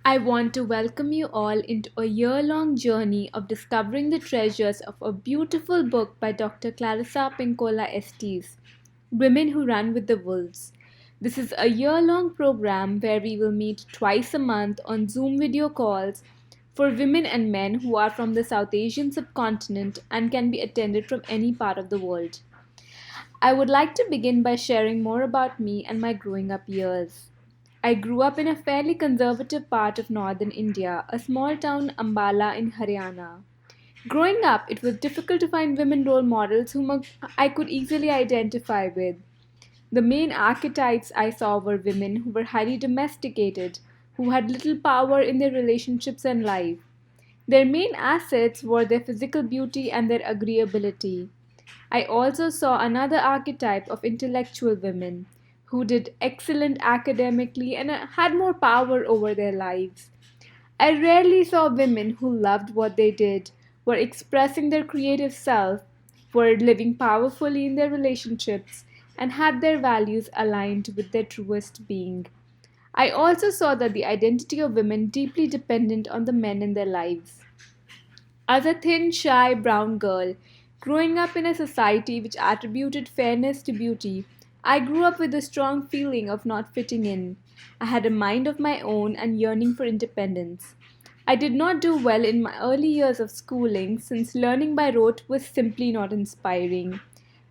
I want to welcome you all into a year long journey of discovering the treasures of a beautiful book by Dr. Clarissa Pinkola Estes, Women Who Run with the Wolves. This is a year long program where we will meet twice a month on Zoom video calls for women and men who are from the South Asian subcontinent and can be attended from any part of the world. I would like to begin by sharing more about me and my growing up years. I grew up in a fairly conservative part of northern India, a small town Ambala in Haryana. Growing up, it was difficult to find women role models whom I could easily identify with. The main archetypes I saw were women who were highly domesticated, who had little power in their relationships and life. Their main assets were their physical beauty and their agreeability. I also saw another archetype of intellectual women who did excellent academically and had more power over their lives. I rarely saw women who loved what they did, were expressing their creative self, were living powerfully in their relationships, and had their values aligned with their truest being. I also saw that the identity of women deeply dependent on the men in their lives. As a thin, shy brown girl, growing up in a society which attributed fairness to beauty, I grew up with a strong feeling of not fitting in. I had a mind of my own and yearning for independence. I did not do well in my early years of schooling since learning by rote was simply not inspiring.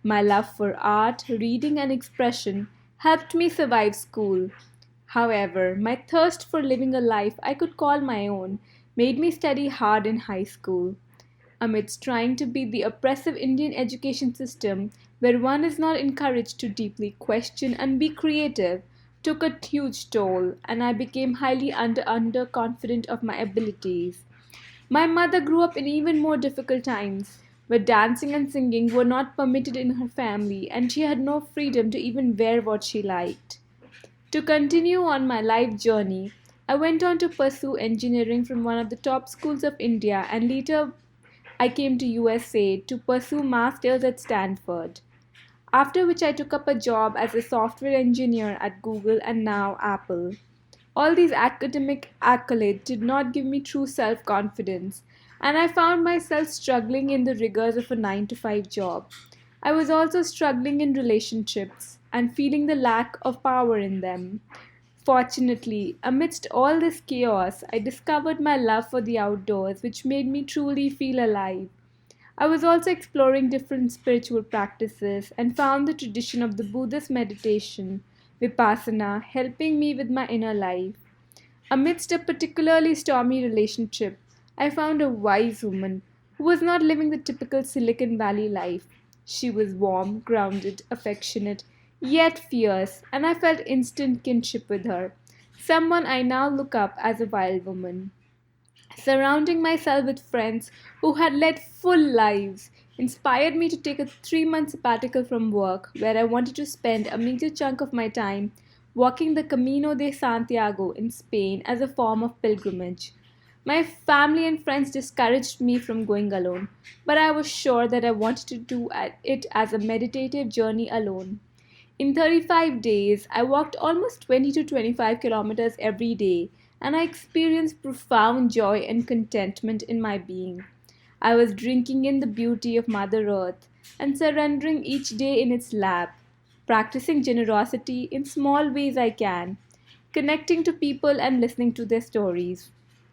My love for art, reading, and expression helped me survive school. However, my thirst for living a life I could call my own made me study hard in high school. Amidst trying to beat the oppressive Indian education system, where one is not encouraged to deeply question and be creative, took a huge toll, and I became highly underconfident of my abilities. My mother grew up in even more difficult times, where dancing and singing were not permitted in her family, and she had no freedom to even wear what she liked. To continue on my life journey, I went on to pursue engineering from one of the top schools of India and later I came to USA to pursue masters at Stanford. After which I took up a job as a software engineer at Google and now Apple. All these academic accolades did not give me true self-confidence, and I found myself struggling in the rigors of a 9 to 5 job. I was also struggling in relationships and feeling the lack of power in them. Fortunately, amidst all this chaos, I discovered my love for the outdoors, which made me truly feel alive. I was also exploring different spiritual practices and found the tradition of the Buddhist meditation, Vipassana, helping me with my inner life. Amidst a particularly stormy relationship, I found a wise woman who was not living the typical Silicon Valley life. She was warm, grounded, affectionate, yet fierce, and I felt instant kinship with her, someone I now look up as a wild woman. Surrounding myself with friends who had led full lives inspired me to take a 3 month sabbatical from work where I wanted to spend a major chunk of my time walking the Camino de Santiago in Spain as a form of pilgrimage. My family and friends discouraged me from going alone, but I was sure that I wanted to do it as a meditative journey alone. In 35 days, I walked almost 20 to 25 kilometers every day, and I experienced profound joy and contentment in my being. I was drinking in the beauty of Mother Earth and surrendering each day in its lap, practicing generosity in small ways I can, connecting to people and listening to their stories.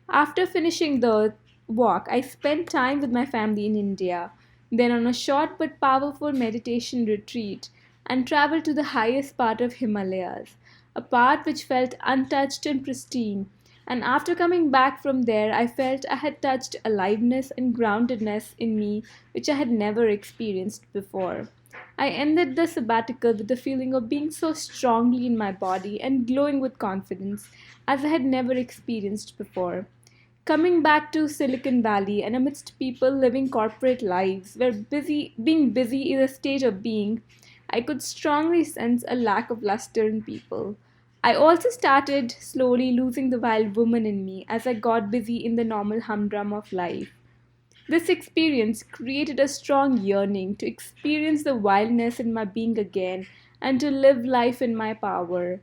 After finishing the walk, I spent time with my family in India, then on a short but powerful meditation retreat, and traveled to the highest part of Himalayas, a part which felt untouched and pristine. And after coming back from there, I felt I had touched aliveness and groundedness in me which I had never experienced before. I ended the sabbatical with the feeling of being so strongly in my body and glowing with confidence as I had never experienced before. Coming back to Silicon Valley and amidst people living corporate lives where being busy is a state of being, I could strongly sense a lack of luster in people. I also started slowly losing the wild woman in me as I got busy in the normal humdrum of life. This experience created a strong yearning to experience the wildness in my being again and to live life in my power.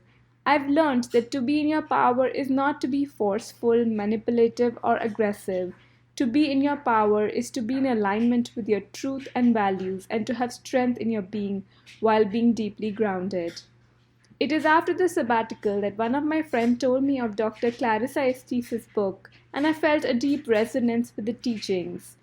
I've learned that to be in your power is not to be forceful, manipulative, or aggressive. To be in your power is to be in alignment with your truth and values and to have strength in your being while being deeply grounded. It is after the sabbatical that one of my friends told me of Dr. Clarissa Estes' book, and I felt a deep resonance with the teachings.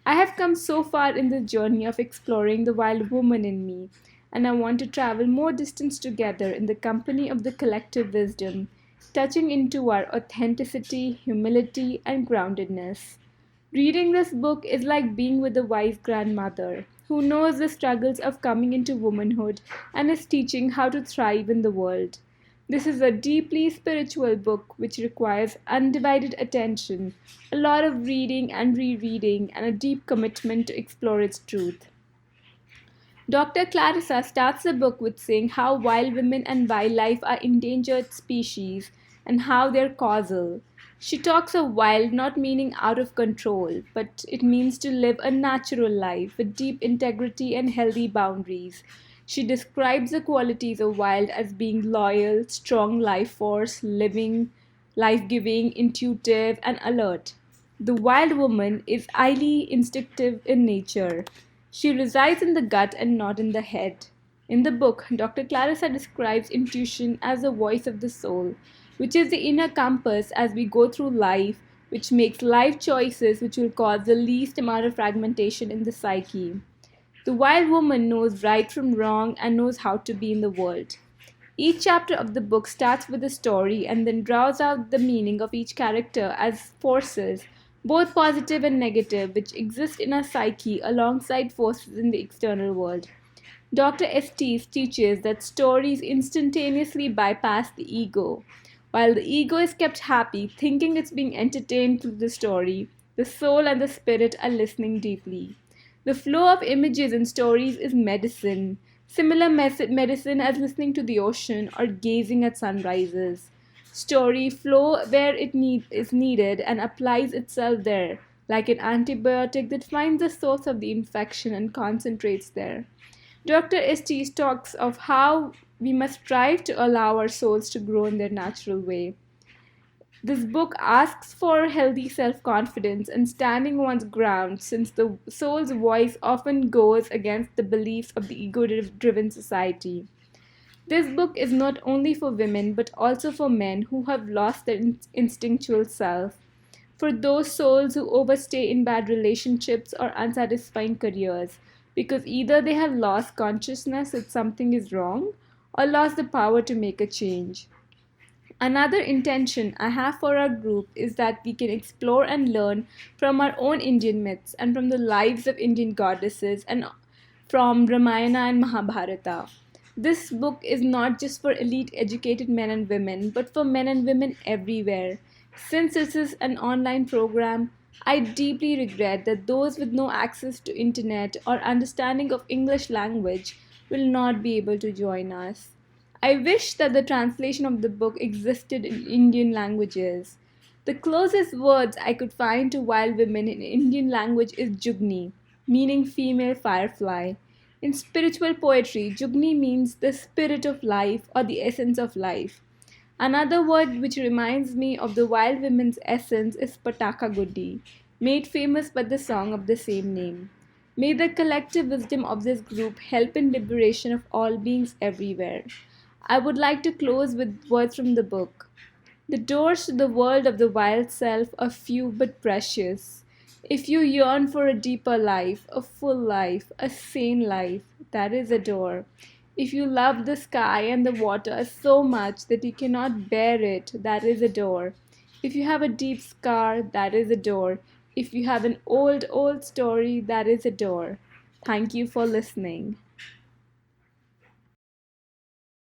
I have come so far in the journey of exploring the wild woman in me, and I want to travel more distance together in the company of the collective wisdom, touching into our authenticity, humility, and groundedness. Reading this book is like being with a wise grandmother who knows the struggles of coming into womanhood and is teaching how to thrive in the world. This is a deeply spiritual book which requires undivided attention, a lot of reading and rereading, and a deep commitment to explore its truth. Dr. Clarissa starts the book with saying how wild women and wildlife are endangered species and how they're causal. She talks of wild not meaning out of control, but it means to live a natural life with deep integrity and healthy boundaries. She describes the qualities of wild as being loyal, strong life force, living, life giving, intuitive, and alert. The wild woman is highly instinctive in nature. She resides in the gut and not in the head. In the book, Dr. Clarissa describes intuition as the voice of the soul, which is the inner compass as we go through life, which makes life choices which will cause the least amount of fragmentation in the psyche. The wild woman knows right from wrong and knows how to be in the world. Each chapter of the book starts with a story and then draws out the meaning of each character as forces, both positive and negative, which exist in our psyche alongside forces in the external world. Dr. Estes teaches that stories instantaneously bypass the ego. While the ego is kept happy, thinking it's being entertained through the story, the soul and the spirit are listening deeply. The flow of images in stories is medicine, similar medicine as listening to the ocean or gazing at sunrises. Story flow where is needed and applies itself there, like an antibiotic that finds the source of the infection and concentrates there. Dr. Estes talks of how we must strive to allow our souls to grow in their natural way. This book asks for healthy self confidence and standing one's ground since the soul's voice often goes against the beliefs of the ego driven society. This book is not only for women but also for men who have lost their instinctual self, for those souls who overstay in bad relationships or unsatisfying careers, because either they have lost consciousness that something is wrong or lost the power to make a change. Another intention I have for our group is that we can explore and learn from our own Indian myths and from the lives of Indian goddesses and from Ramayana and Mahabharata. This book is not just for elite educated men and women, but for men and women everywhere. Since this is an online program, I deeply regret that those with no access to internet or understanding of English language will not be able to join us. I wish that the translation of the book existed in Indian languages. The closest words I could find to wild women in Indian language is Jugni, meaning female firefly. In spiritual poetry, Jugni means the spirit of life or the essence of life. Another word which reminds me of the wild women's essence is Pataka Guddi, made famous by the song of the same name. May the collective wisdom of this group help in liberation of all beings everywhere. I would like to close with words from the book. The doors to the world of the wild self are few but precious. If you yearn for a deeper life, a full life, a sane life, that is a door. If you love the sky and the water so much that you cannot bear it, that is a door. If you have a deep scar, that is a door. If you have an old, old story, that is a door. Thank you for listening.